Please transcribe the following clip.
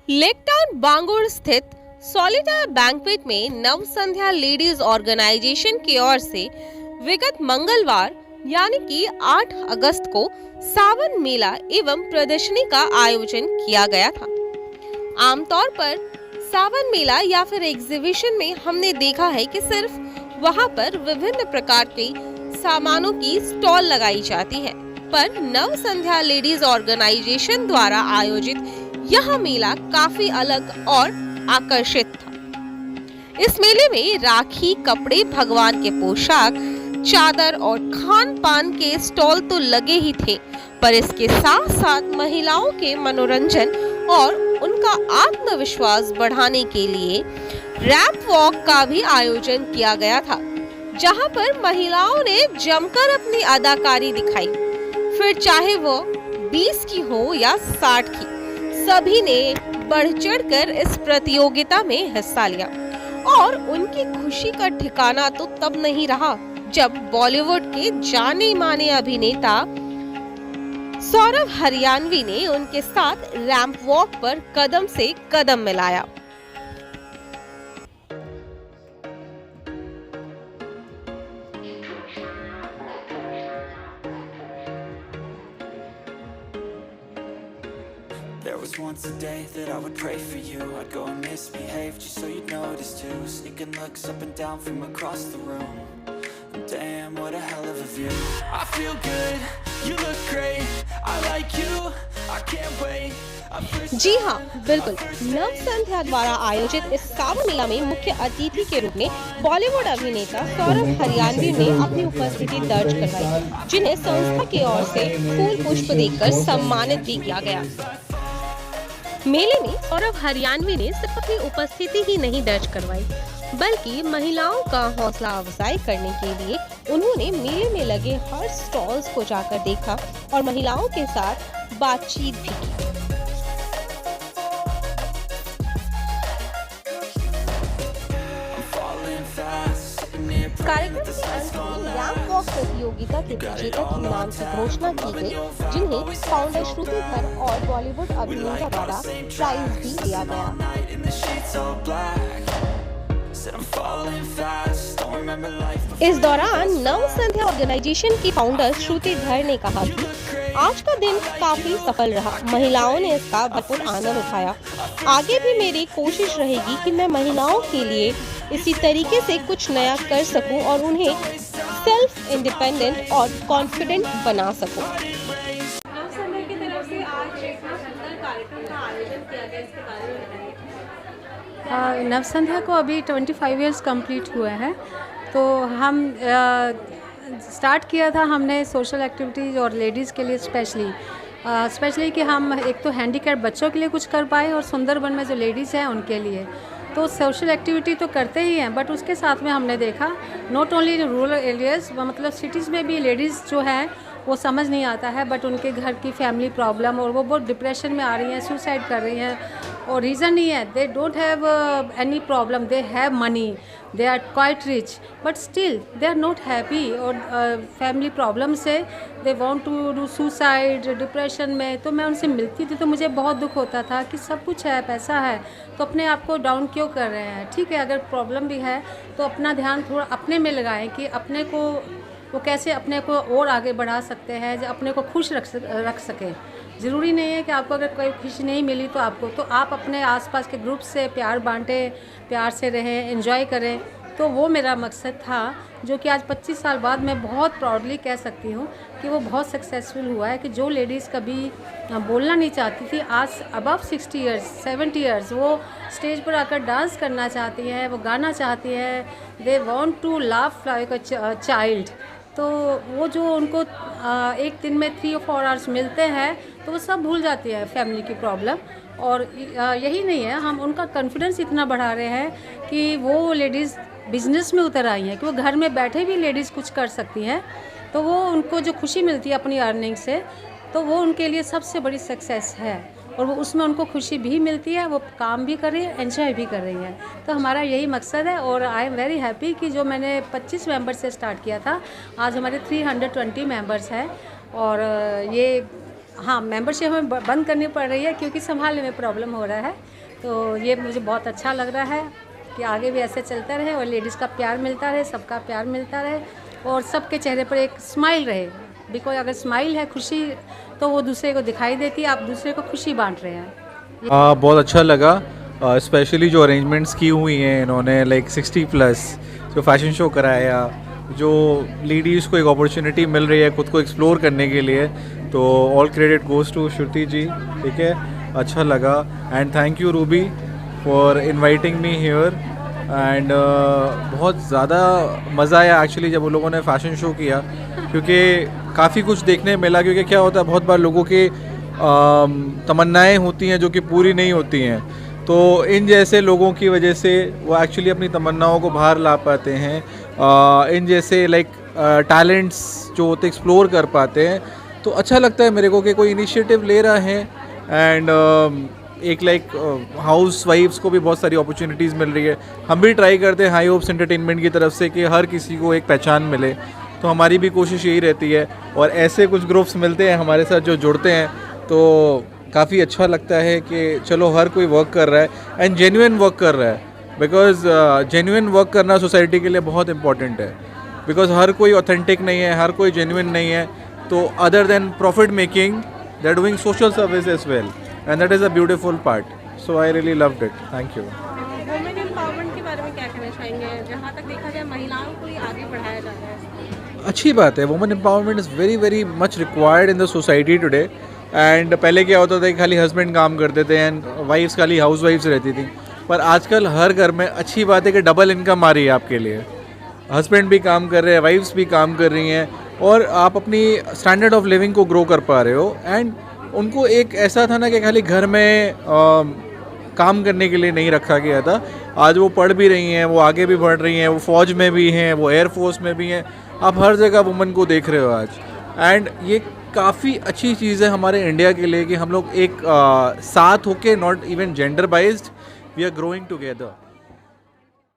Lake town बांगुर स्थित सॉलिटायर banquet में नव संध्या लेडीज ऑर्गेनाइजेशन की ओर से विगत मंगलवार यानी कि 8 अगस्त को सावन मेला एवं प्रदर्शनी का आयोजन किया गया था। आमतौर पर सावन मेला या फिर एग्जीबिशन में हमने देखा है कि सिर्फ वहां पर विभिन्न प्रकार के सामानों की स्टॉल लगाई जाती है, पर नव संध्या लेडीज ऑर्गेनाइजेशन द्वारा आयोजित यह मेला काफी अलग और आकर्षित था। इस मेले में राखी, कपड़े, भगवान के पोशाक, चादर और खान पान के स्टॉल तो लगे ही थे, पर इसके साथ साथ महिलाओं के मनोरंजन और उनका आत्मविश्वास बढ़ाने के लिए रैंप वॉक का भी आयोजन किया गया था, जहां पर महिलाओं ने जमकर अपनी अदाकारी दिखाई। फिर चाहे वो 20 की हो या 60 की, सभी ने बढ़ चढ़कर इस प्रतियोगिता में हिस्सा लिया और उनकी खुशी का ठिकाना तो तब नहीं रहा जब बॉलीवुड के जाने माने अभिनेता सौरभ हरियाणवी ने उनके साथ रैंप वॉक पर कदम से कदम मिलाया। There was once a day that I would pray for you. I'd go and misbehave just so you'd notice too. Sneaking looks up and down from across the room. Damn, what a hell of a view. I feel good, you look great. I like you, I can't wait. जी हाँ, बिल्कुल। नव संध्या द्वारा आयोजित इस सावन मेला में मुख्य अतिथि के रूप में बॉलीवुड अभिनेता सौरभ हरियाणवी ने अपनी उपस्थिति दर्ज करवाई, जिन्हें संस्था की ओर से फूल पुष्प देकर सम्मानित भी किया गया। मेले में सौरभ हरियाणवी ने सिर्फ अपनी उपस्थिति ही नहीं दर्ज करवाई, बल्कि महिलाओं का हौसला अफजाई करने के लिए उन्होंने मेले में लगे हर स्टॉल्स को जाकर देखा और महिलाओं के साथ बातचीत भी की। कार्यक्रम के अंत में रैंप वॉक प्रतियोगिता के विजेता के नाम की घोषणा की गई, जिन्हें फाउंडर श्रुतिधर और बॉलीवुड अभिनेता द्वारा प्राइज भी दिया गया। इस दौरान नव संध्या ऑर्गेनाइजेशन की फाउंडर श्रुतिधर ने कहा कि आज का दिन काफी सफल रहा, महिलाओं ने इसका भरपूर आनंद उठाया। आगे भी मेरी कोशिश रहेगी कि मैं महिलाओं के लिए इसी तरीके से कुछ नया कर सकूं और उन्हें सेल्फ इंडिपेंडेंट और कॉन्फिडेंट बना सकूं। नव संध्या की तरफ से आज इतना सुंदर कार्यक्रम का आयोजन किया गया, इसके बारे में बताइए। नव संध्या को अभी 25 इयर्स कंप्लीट हुआ है, तो हम स्टार्ट किया था हमने सोशल एक्टिविटीज़ और लेडीज़ के लिए स्पेशली कि हम एक तो हैंडीकैप बच्चों के लिए कुछ कर पाए और सुंदरबन में जो लेडीज़ हैं उनके लिए तो सोशल एक्टिविटी तो करते ही हैं, बट उसके साथ में हमने देखा नॉट ओनली रूरल एरियाज़, मतलब सिटीज़ में भी लेडीज़ जो हैं वो समझ नहीं आता है, बट उनके घर की फैमिली प्रॉब्लम और वो बहुत डिप्रेशन में आ रही हैं, सुसाइड कर रही हैं और रीज़न नहीं है, they don't have any problem, they have money, they are quite rich but still they are not happy और फैमिली प्रॉब्लम से they want to do suicide, depression में। तो मैं उनसे मिलती थी तो मुझे बहुत दुख होता था कि सब कुछ है, पैसा है, तो अपने आप को डाउन क्यों कर रहे हैं। ठीक है, अगर प्रॉब्लम भी है तो अपना ध्यान थोड़ा अपने में लगाएं कि अपने को वो कैसे अपने को और आगे बढ़ा सकते हैं, जो अपने को खुश रख सकें। ज़रूरी नहीं है कि आपको अगर कोई खुशी नहीं मिली तो आप अपने आसपास के ग्रुप से प्यार बांटें, प्यार से रहें, एंजॉय करें। तो वो मेरा मकसद था, जो कि आज 25 साल बाद मैं बहुत प्राउडली कह सकती हूँ कि वो बहुत सक्सेसफुल हुआ है कि जो लेडीज़ कभी बोलना नहीं चाहती थी, आज अबव 60 इयर्स 70 इयर्स वो स्टेज पर आकर डांस करना चाहती हैं, वो गाना चाहती हैं, they want to laugh like a child. तो वो जो उनको एक दिन में 3 और 4 आवर्स मिलते हैं तो वो सब भूल जाती है फैमिली की प्रॉब्लम। और यही नहीं है, हम उनका कॉन्फिडेंस इतना बढ़ा रहे हैं कि वो लेडीज़ बिजनेस में उतर आई हैं कि वो घर में बैठे भी लेडीज़ कुछ कर सकती हैं, तो वो उनको जो खुशी मिलती है अपनी अर्निंग से, तो वो उनके लिए सबसे बड़ी सक्सेस है और वो उसमें उनको खुशी भी मिलती है, वो काम भी कर रही है, एंजॉय भी कर रही है। तो हमारा यही मकसद है और आई एम वेरी हैप्पी कि जो मैंने 25 मेंबर से स्टार्ट किया था, आज हमारे 320 मेंबर्स हैं और ये हाँ, मेंबरशिप हमें बंद करनी पड़ रही है क्योंकि संभालने में प्रॉब्लम हो रहा है। तो ये मुझे बहुत अच्छा लग रहा है कि आगे भी ऐसे चलता रहे और लेडीज़ का प्यार मिलता रहे, सबका प्यार मिलता रहे और सबके चेहरे पर एक स्माइल रहे। बिकॉज अगर स्माइल है, खुशी, तो वो दूसरे को दिखाई देती है, आप दूसरे को खुशी बांट रहे हैं। बहुत अच्छा लगा, स्पेशली जो अरेंजमेंट्स की हुई हैं इन्होंने, लाइक 60+ जो फैशन शो कराया, जो लेडीज़ को एक अपॉर्चुनिटी मिल रही है खुद को एक्सप्लोर करने के लिए, तो ऑल क्रेडिट गोज़ टू श्रुति जी, ठीक है। अच्छा लगा and thank you Ruby for inviting me here and बहुत ज़्यादा मज़ा आया एक्चुअली जब उन लोगों ने फ़ैशन शो किया, क्योंकि काफ़ी कुछ देखने मिला। क्योंकि क्या होता है, बहुत बार लोगों की तमन्नाएं होती हैं जो कि पूरी नहीं होती हैं, तो इन जैसे लोगों की वजह से वो एक्चुअली अपनी तमन्नाओं को बाहर ला पाते हैं। इन जैसे लाइक टैलेंट्स जो होते एक्सप्लोर कर पाते हैं, तो अच्छा लगता है मेरे को कि कोई इनिशिएटिव ले रहा है। एंड एक लाइक हाउस वाइफ्स को भी बहुत सारी अपॉर्चुनिटीज़ मिल रही है। हम भी ट्राई करते हैं हाई होप्स एंटरटेनमेंट की तरफ से कि हर किसी को एक पहचान मिले, तो हमारी भी कोशिश यही रहती है। और ऐसे कुछ ग्रुप्स मिलते हैं हमारे साथ जो जुड़ते हैं, तो काफ़ी अच्छा लगता है कि चलो हर कोई वर्क कर रहा है एंड जेन्युइन वर्क कर रहा है। बिकॉज जेन्युइन वर्क करना सोसाइटी के लिए बहुत इंपॉर्टेंट है, बिकॉज हर कोई ऑथेंटिक नहीं है, हर कोई जेन्युइन नहीं है। तो other than profit making, they are doing social service as well and that is a beautiful part. So I really loved it. Thank you. Women empowerment के बारे में क्या कहना चाहेंगे? जहाँ तक देखा जाए महिलाओं को ही आगे बढ़ाया जा रहा है। अच्छी बात है, women empowerment is very very much required in the society today. And पहले क्या होता था कि खाली हस्बैंड काम करते थे एंड वाइफ्स खाली हाउस वाइफ्स रहती थी, पर आजकल हर घर में अच्छी बात है कि डबल इनकम आ रही है आपके लिए। हस्बैंड भी काम कर रहे हैं, वाइफ्स भी काम कर रही हैं, और आप अपनी स्टैंडर्ड ऑफ लिविंग को ग्रो कर पा रहे हो। एंड उनको एक ऐसा था ना कि खाली घर में काम करने के लिए नहीं रखा गया था। आज वो पढ़ भी रही हैं, वो आगे भी बढ़ रही हैं, वो फ़ौज में भी हैं, वो एयरफोर्स में भी हैं। आप हर जगह वुमेन को देख रहे हो आज। एंड ये काफ़ी अच्छी चीज़ है हमारे इंडिया के लिए कि हम लोग एक साथ होके, not even gender biased, we are growing together.